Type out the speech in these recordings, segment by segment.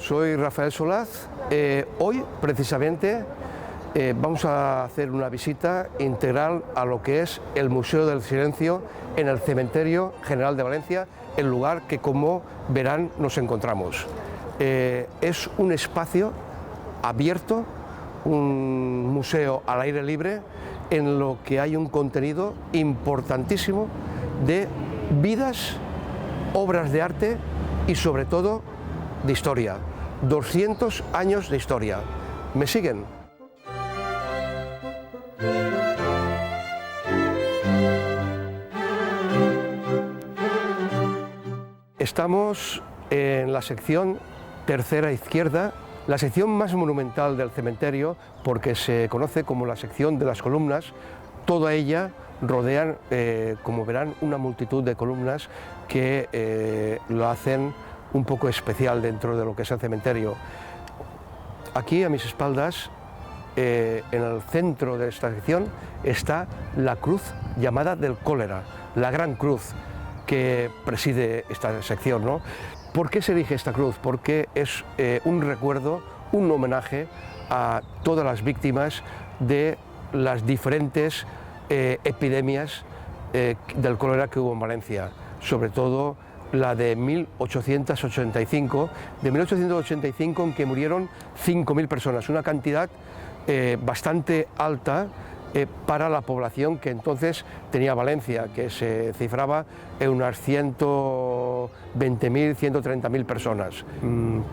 soy Rafael Solaz. Hoy, precisamente, vamos a hacer una visita integral a lo que es el Museo del Silencio en el Cementerio General de Valencia, el lugar que, como verán, nos encontramos. Es un espacio abierto, un museo al aire libre, en lo que hay un contenido importantísimo de vidas, obras de arte y, sobre todo, de historia. 200 años de historia. ¿Me siguen? Estamos en la sección tercera izquierda, la sección más monumental del cementerio, porque se conoce como la sección de las columnas. Toda ella rodean, como verán, una multitud de columnas que lo hacen un poco especial dentro de lo que es el cementerio. Aquí, a mis espaldas, en el centro de esta sección, está la cruz llamada del cólera, la gran cruz que preside esta sección, ¿no? ¿Por qué se elige esta cruz? Porque es un recuerdo, un homenaje a todas las víctimas de las diferentes epidemias del cólera que hubo en Valencia, sobre todo la de 1885, en que murieron 5.000 personas, una cantidad bastante alta para la población que entonces tenía Valencia, que se cifraba en unas 120.000, 130.000 personas.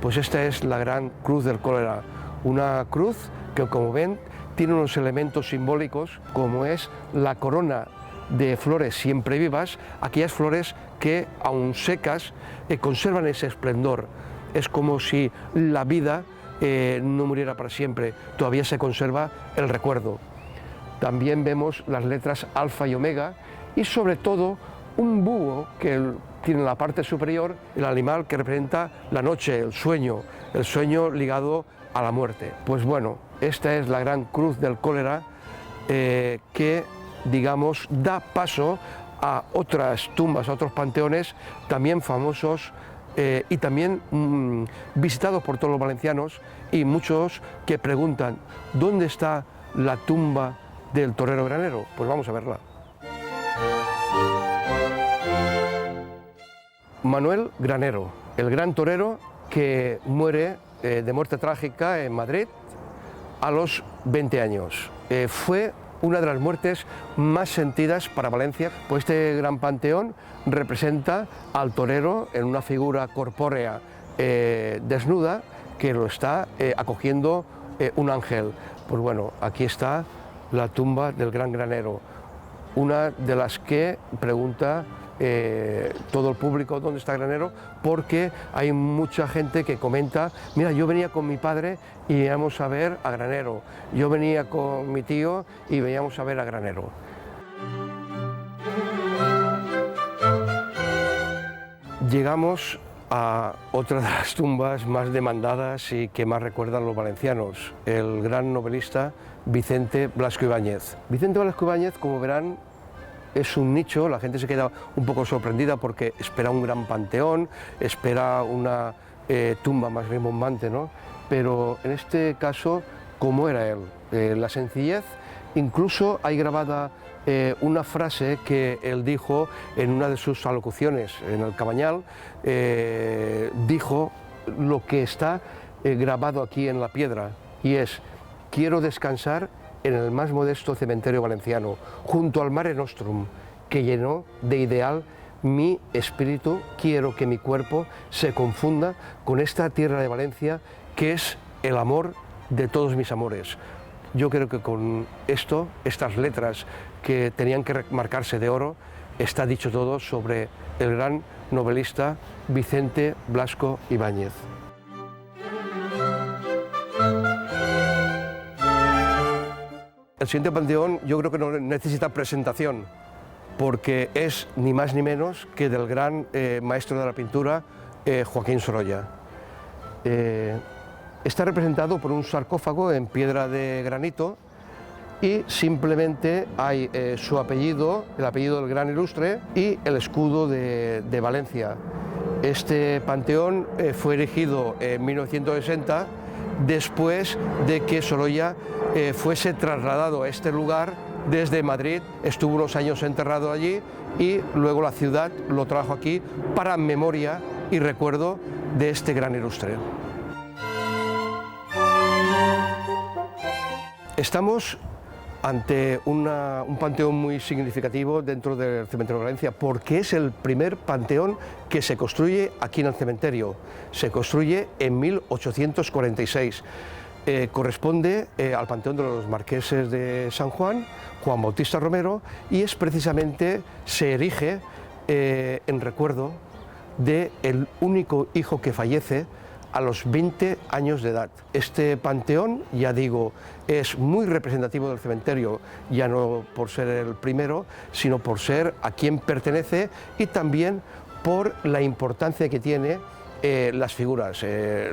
Pues esta es la gran cruz del cólera, una cruz que, como ven, tiene unos elementos simbólicos, como es la corona de flores siempre vivas, aquellas flores que, aun secas, conservan ese esplendor. Es como si la vida no muriera para siempre, todavía se conserva el recuerdo. También vemos las letras alfa y omega y, sobre todo, un búho que tiene en la parte superior el animal que representa la noche, el sueño ligado a la muerte. Pues bueno, esta es la gran cruz del cólera que, digamos, da paso a otras tumbas, a otros panteones también famosos y también visitados por todos los valencianos, y muchos que preguntan ¿dónde está la tumba del torero granero? Pues vamos a verla. Manuel Granero, el gran torero que muere de muerte trágica en Madrid a los 20 años. Fue una de las muertes más sentidas para Valencia, pues este gran panteón representa al torero en una figura corpórea desnuda que lo está acogiendo un ángel. Pues bueno, aquí está la tumba del gran granero, una de las que pregunta todo el público dónde está Granero, porque hay mucha gente que comenta: mira, yo venía con mi padre y íbamos a ver a Granero, yo venía con mi tío y veníamos a ver a Granero. Llegamos a otra de las tumbas más demandadas y que más recuerdan los valencianos, el gran novelista Vicente Blasco Ibáñez. Vicente Blasco Ibáñez, como verán, es un nicho. La gente se queda un poco sorprendida porque espera un gran panteón, espera una tumba más rimbombante, ¿no? Pero en este caso, ¿cómo era él? La sencillez. Incluso hay grabada una frase que él dijo en una de sus alocuciones en el Cabañal. Dijo lo que está grabado aquí en la piedra, y es: quiero descansar en el más modesto cementerio valenciano, junto al Mare Nostrum, que llenó de ideal mi espíritu. Quiero que mi cuerpo se confunda con esta tierra de Valencia, que es el amor de todos mis amores. Yo creo que con esto, estas letras que tenían que marcarse de oro, está dicho todo sobre el gran novelista Vicente Blasco Ibáñez. El siguiente panteón yo creo que no necesita presentación, porque es ni más ni menos que del gran maestro de la pintura, Joaquín Sorolla. Está representado por un sarcófago en piedra de granito y simplemente hay su apellido, el apellido del gran ilustre, y el escudo de Valencia. Este panteón fue erigido en 1960 después de que Sorolla fuese trasladado a este lugar desde Madrid. Estuvo unos años enterrado allí y luego la ciudad lo trajo aquí para memoria y recuerdo de este gran ilustre. Estamos ante un panteón muy significativo dentro del cementerio de Valencia, porque es el primer panteón que se construye aquí en el cementerio. Se construye en 1846. Corresponde al panteón de los marqueses de San Juan, Juan Bautista Romero, y es precisamente, se erige en recuerdo del único hijo que fallece a los 20 años de edad. Este panteón, ya digo, es muy representativo del cementerio, ya no por ser el primero, sino por ser a quien pertenece y también por la importancia que tiene las figuras.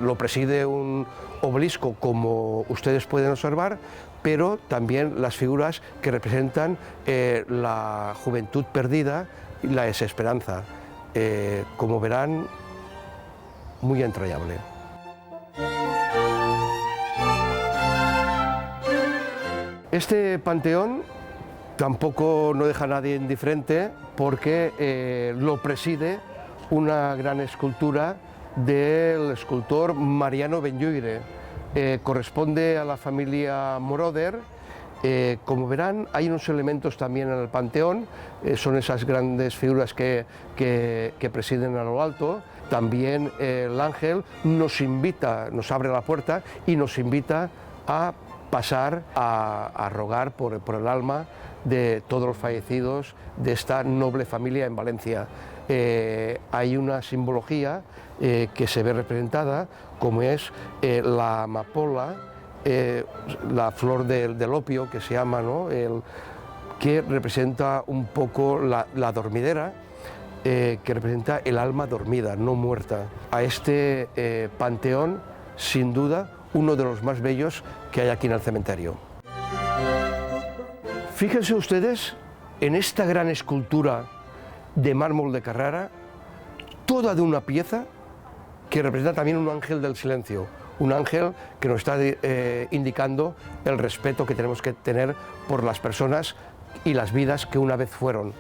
Lo preside un obelisco, como ustedes pueden observar, pero también las figuras que representan la juventud perdida y la desesperanza. Como verán, muy entrañable. Este panteón tampoco no deja a nadie indiferente porque lo preside una gran escultura del escultor Mariano Benlluire. Corresponde a la familia Moroder. Como verán, hay unos elementos también en el panteón, son esas grandes figuras que presiden a lo alto. También el ángel nos invita, nos abre la puerta y nos invita a pasar a rogar por el alma de todos los fallecidos de esta noble familia en Valencia. Hay una simbología que se ve representada, como es la amapola, la flor del opio que se llama, ¿no? Que representa un poco la dormidera, que representa el alma dormida, no muerta. A este panteón, sin duda, uno de los más bellos que hay aquí en el cementerio. Fíjense ustedes en esta gran escultura de mármol de Carrara, toda de una pieza que representa también un ángel del silencio, un ángel que nos está indicando el respeto que tenemos que tener por las personas y las vidas que una vez fueron.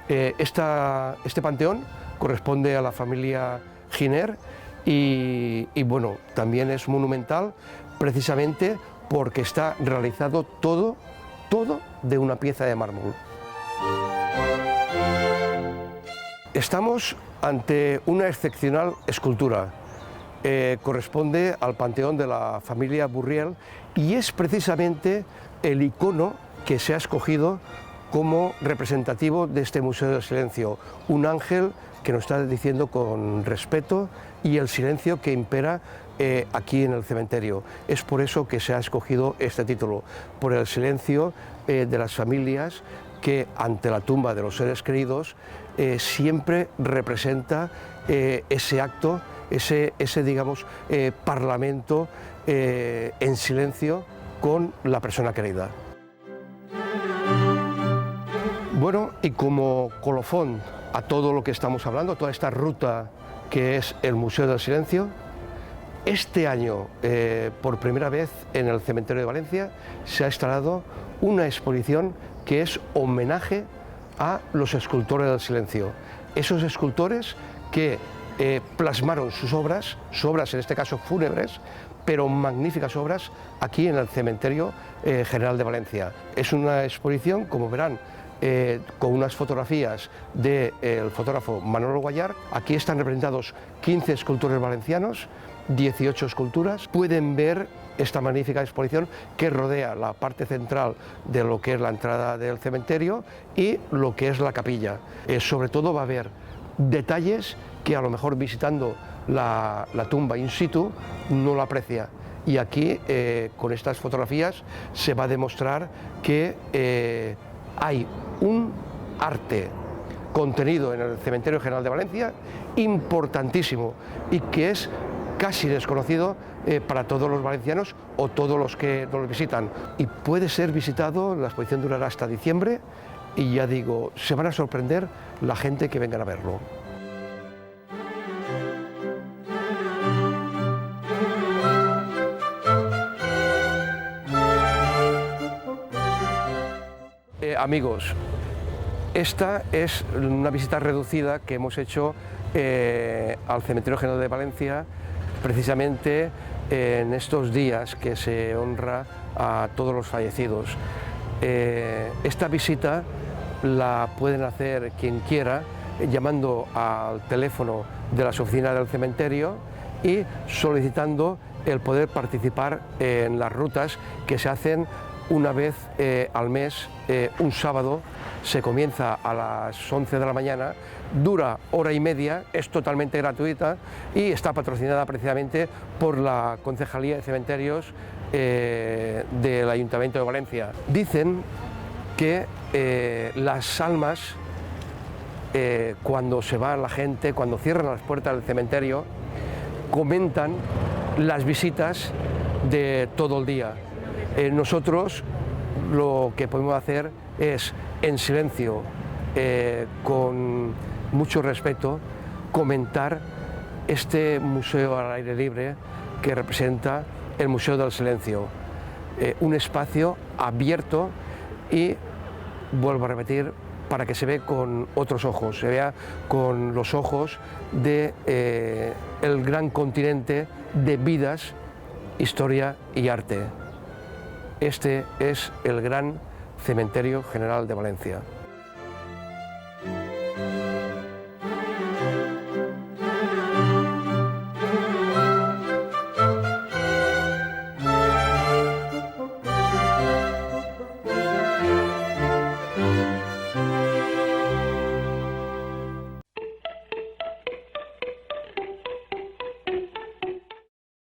Este panteón corresponde a la familia Giner y bueno, también es monumental precisamente porque está realizado todo de una pieza de mármol. Estamos ante una excepcional escultura. Corresponde al panteón de la familia Burriel y es precisamente el icono que se ha escogido como representativo de este Museo del Silencio, un ángel que nos está diciendo con respeto y el silencio que impera aquí en el cementerio. Es por eso que se ha escogido este título, por el silencio de las familias que ante la tumba de los seres queridos siempre representa ese acto, ese digamos, parlamento en silencio con la persona querida. Bueno, y como colofón a todo lo que estamos hablando, toda esta ruta que es el Museo del Silencio, este año, por primera vez en el Cementerio de Valencia, se ha instalado una exposición que es homenaje a los escultores del silencio. Esos escultores que plasmaron sus obras en este caso fúnebres, pero magníficas obras aquí en el Cementerio General de Valencia. Es una exposición, como verán, con unas fotografías del fotógrafo Manolo Guallar. Aquí están representados 15 escultores valencianos, 18 esculturas. Pueden ver esta magnífica exposición que rodea la parte central de lo que es la entrada del cementerio y lo que es la capilla. Sobre todo va a haber detalles que a lo mejor visitando la tumba in situ no lo aprecia. Y aquí, con estas fotografías, se va a demostrar que hay un arte contenido en el Cementerio General de Valencia importantísimo y que es casi desconocido para todos los valencianos o todos los que nos visitan. Y puede ser visitado, la exposición durará hasta diciembre y ya digo, se van a sorprender la gente que vengan a verlo. Amigos, esta es una visita reducida que hemos hecho al Cementerio General de Valencia, precisamente en estos días que se honra a todos los fallecidos. Esta visita la pueden hacer quien quiera llamando al teléfono de las oficinas del cementerio y solicitando el poder participar en las rutas que se hacen una vez al mes, un sábado. Se comienza a las 11 de la mañana, dura hora y media, es totalmente gratuita y está patrocinada precisamente por la Concejalía de Cementerios del Ayuntamiento de Valencia. Dicen que las almas, cuando se va la gente, cuando cierran las puertas del cementerio, comentan las visitas de todo el día. Nosotros lo que podemos hacer es, en silencio, con mucho respeto, comentar este museo al aire libre que representa el Museo del Silencio, un espacio abierto y, vuelvo a repetir, para que se vea con otros ojos, se vea con los ojos de el gran continente de vidas, historia y arte. Este es el gran Cementerio General de Valencia.